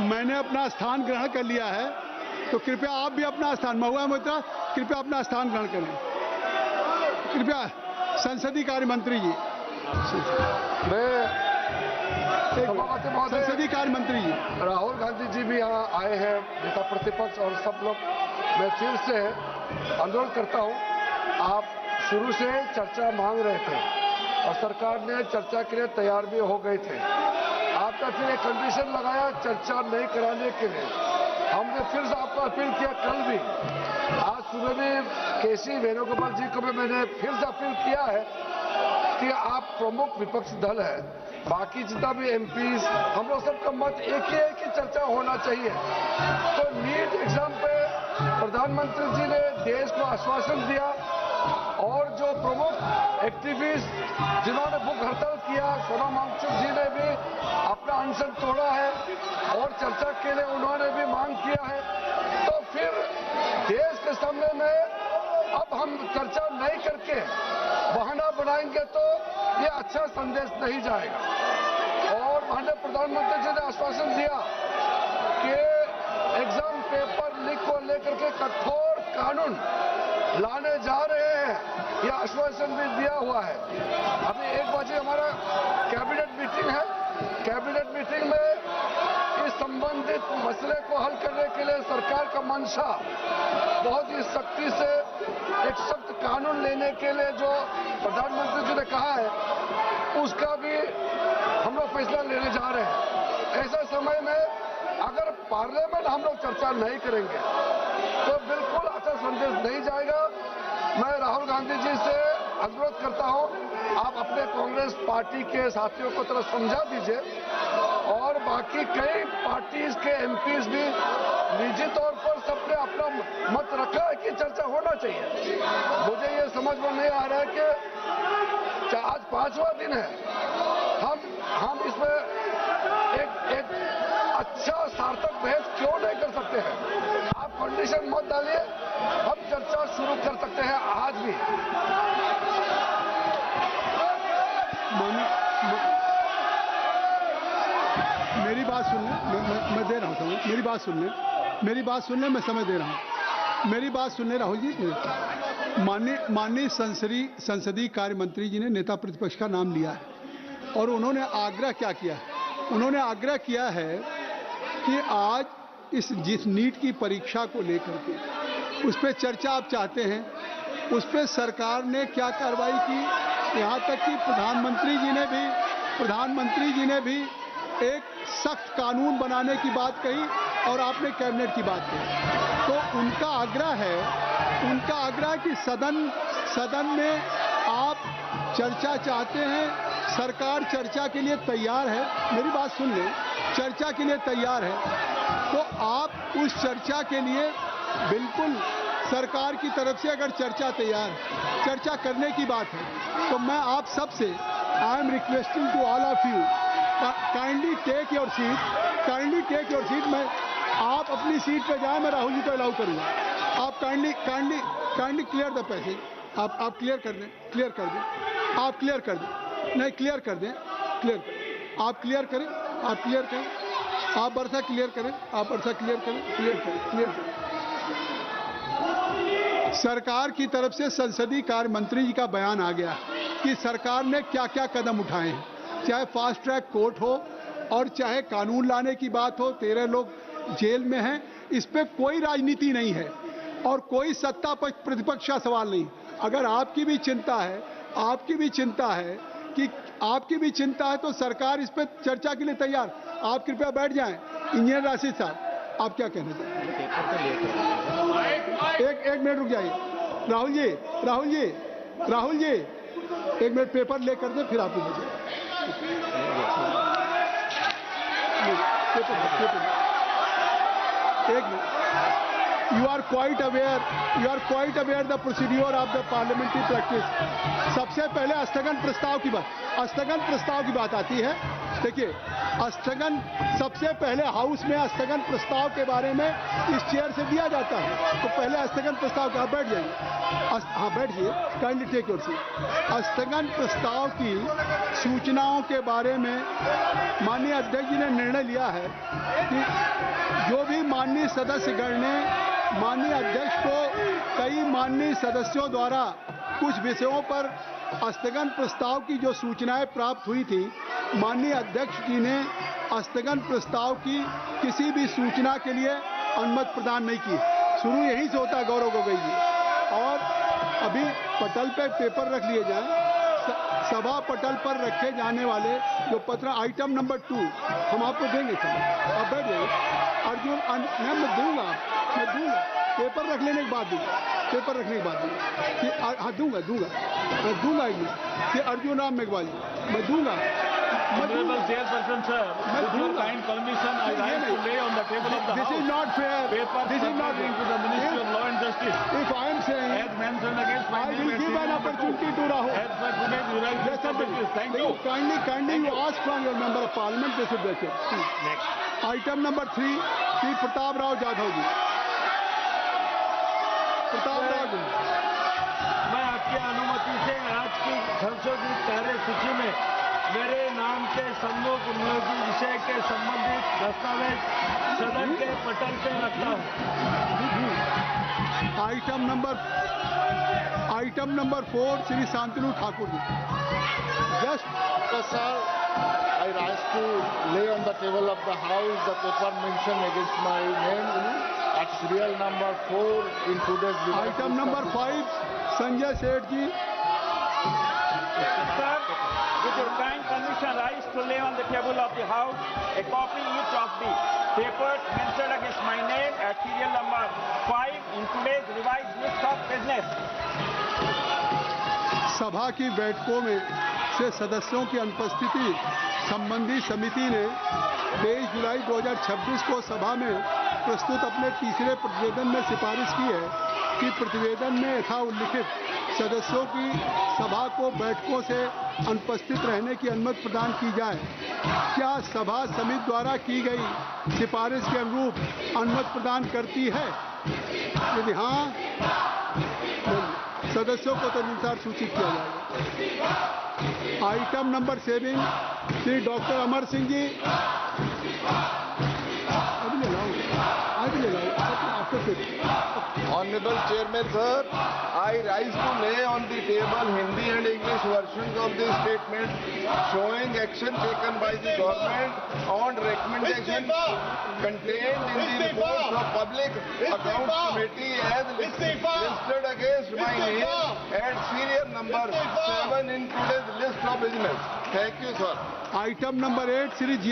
मैंने अपना स्थान ग्रहण कर लिया है, तो कृपया आप भी अपना स्थान, महुआ मोइत्रा कृपया अपना स्थान ग्रहण करें। कृपया संसदीय कार्य मंत्री जी, संसदीय कार्य मंत्री जी। राहुल गांधी जी भी यहाँ आए हैं, नेता प्रतिपक्ष और सब लोग। मैं फिर से अनुरोध करता हूँ, आप शुरू से चर्चा मांग रहे थे और सरकार ने चर्चा के लिए तैयार भी हो गए थे। आपने फिर एक कंडीशन लगाया चर्चा नहीं कराने के लिए। हमने फिर से आपको अपील किया, कल भी, आज सुबह भी केसी वेणुगोपाल जी को भी मैंने फिर से अपील किया है कि आप प्रमुख विपक्षी दल है, बाकी जितना भी एमपीज, हम लोग सबका मत एक ही है कि चर्चा होना चाहिए। तो नीट एग्जाम पे प्रधानमंत्री जी ने देश को आश्वासन दिया और जो प्रमुख एक्टिविस्ट जिन्होंने भूख हड़ताल किया, सोनम वांगचुक जी ने भी अपना अनशन तोड़ा है और चर्चा के लिए उन्होंने भी मांग किया है। तो फिर देश के सामने में अब हम चर्चा नहीं करके बहाना बनाएंगे तो ये अच्छा संदेश नहीं जाएगा। और माननीय प्रधानमंत्री जी ने आश्वासन दिया कि एग्जाम पेपर लीक को लेकर के कठोर कानून लाने जा रहे हैं, यह आश्वासन भी दिया हुआ है। अभी 1 बजे हमारा कैबिनेट मीटिंग है। कैबिनेट मीटिंग में इस संबंधित मसले को हल करने के लिए सरकार का मंशा बहुत ही सख्ती से एक सख्त कानून लेने के लिए जो प्रधानमंत्री जी ने कहा है, उसका भी हम लोग फैसला लेने जा रहे हैं। ऐसे समय में अगर पार्लियामेंट हम लोग चर्चा नहीं करेंगे तो बिल्कुल अच्छा संदेश नहीं जाएगा। मैं राहुल गांधी जी से अनुरोध करता हूं, आप अपने कांग्रेस पार्टी के साथियों को थोड़ा समझा दीजिए और बाकी कई पार्टीज के एमपीज भी निजी तौर पर सबने अपना मत रखा है कि चर्चा होना चाहिए। मुझे ये समझ में नहीं आ रहा है कि आज 5वां दिन है, हम इसमें एक अच्छा सार्थक बहस क्यों नहीं कर सकते हैं? आप कंडीशन मत डालिए, हम चर्चा शुरू कर सकते हैं आज भी। मेरी बात सुन लें, मैं दे रहा हूँ समय, मेरी बात सुन लें, मेरी बात सुन लें, मैं समय दे रहा हूँ, मेरी बात सुन लें राहुल जी। माननीय संसदीय कार्य मंत्री जी ने नेता प्रतिपक्ष का नाम लिया है और उन्होंने आग्रह क्या किया है? उन्होंने आग्रह किया है कि आज जिस नीट की परीक्षा को लेकर के उस पर चर्चा आप चाहते हैं, उस पर सरकार ने क्या कार्रवाई की, यहाँ तक कि प्रधानमंत्री जी ने भी एक सख्त कानून बनाने की बात कही और आपने कैबिनेट की बात कही। तो उनका आग्रह कि सदन में आप चर्चा चाहते हैं, सरकार चर्चा के लिए तैयार है। मेरी बात सुन लें, चर्चा के लिए तैयार है, तो आप उस चर्चा के लिए बिल्कुल सरकार की तरफ से अगर चर्चा तैयार है, चर्चा करने की बात है, तो मैं आप सबसे I am requesting to all of you, kindly take your seat. मैं आप अपनी सीट पे जाए, मैं राहुल जी को अलाउ करूंगा। आप काइंडली क्लियर द पैसेज। आप क्लियर कर दें, आप क्लियर कर दें, नहीं क्लियर कर दें, आप क्लियर करें, आप बरसा क्लियर करें, क्लियर करें। सरकार की तरफ से संसदीय कार्य मंत्री जी का बयान आ गया कि सरकार ने क्या क्या कदम उठाए हैं, चाहे फास्ट ट्रैक कोर्ट हो और चाहे कानून लाने की बात हो। 13 लोग जेल में हैं, इस पे कोई राजनीति नहीं है और कोई सत्ता पक्ष प्रतिपक्ष का सवाल नहीं। अगर आपकी भी चिंता है तो सरकार इस पर चर्चा के लिए तैयार। आप कृपया बैठ जाएं। इंजीनियर राशिद साहब, आप क्या कहना चाहते हैं? एक मिनट रुक जाइए। राहुल जी 1 मिनट पेपर लेकर दें, फिर आप एक minute. You are quite aware the procedure of the parliamentary practice। सबसे पहले स्थगन प्रस्ताव की बात आती है। देखिए, स्थगन सबसे पहले हाउस में स्थगन प्रस्ताव के बारे में इस चेयर से दिया जाता है। तो पहले स्थगन प्रस्ताव का बैठ जाइए। हाँ बैठिए, काइंडली टेक योर सीट। स्थगन प्रस्ताव की सूचनाओं के बारे में माननीय अध्यक्ष जी ने निर्णय लिया है कि जो भी माननीय सदस्यगण ने माननीय अध्यक्ष को कई माननीय सदस्यों द्वारा कुछ विषयों पर स्थगन प्रस्ताव की जो सूचनाएं प्राप्त हुई थी, माननीय अध्यक्ष जी ने स्थगन प्रस्ताव की किसी भी सूचना के लिए अनुमति प्रदान नहीं की। शुरू यहीं से होता है गौरव गोगोई जी। और अभी पटल पे पेपर रख लिए जाएं, सभा पटल पर रखे जाने वाले जो पत्र आइटम नंबर 2 हम आपको देंगे सर, आप बैठ जाइए। अर्जुन मैं दूंगा पेपर रख लेने के बाद दूंगा, पेपर रखने के बाद दूंगा। हाँ दूंगा कि अर्जुन राम मेघवाल जी मैं दूंगा। Honorable Chairperson, sir, with your kind permission, I rise to lay on the table of the This House is not fair. papers This is not pertaining to the Ministry of Law and Justice. If I am saying As mentioned against my I name will and give serial an number 2. opportunity to Rahul. As per today's jurisdiction, Yes, sir. thank you. Kindly you ask from your member of parliament. This is better. Next. Item number 3, Shri Pratap Rao Jadhav जी। प्रताप राव जी, मैं आपकी अनुमति से आज की संशोधित कार्यसूची में मेरे नाम के सम्मुख उल्लेखित विषय के संबंधित दस्तावेज सदन के पटल पे रखता हूँ। Item number 4 Shri Shantanu Thakur ji. Just Sir, I rise to lay on the table of the House the paper mentioned against my name at serial number 4 in today's item number 5 Sanjay Seth ji. Sir, with your kind permission, rise to lay on the table of the House a copy each of the papers mentioned against my name at serial number 5 in today's revised list of business. सभा की बैठकों में से सदस्यों की अनुपस्थिति संबंधी समिति ने 23 जुलाई 2026 को सभा में प्रस्तुत अपने तीसरे प्रतिवेदन में सिफारिश की है कि प्रतिवेदन में यथा उल्लिखित सदस्यों की सभा को बैठकों से अनुपस्थित रहने की अनुमति प्रदान की जाए। क्या सभा समिति द्वारा की गई सिफारिश के अनुरूप अनुमति प्रदान करती है? यदि हाँ, सदस्यों को तदनुसार सूचित किया जाएगा। Item number 7 Shri doctor Amar Singh ji. अभी ले लाओ Honorable Chairman, sir, I rise to lay on the table Hindi and English versions of the statement showing action taken by the government on recommendation contained in the reports of Public Accounts Committee as listed against my name at serial number 7 in today's list of business. Thank you, sir. Item number 8 Shri ji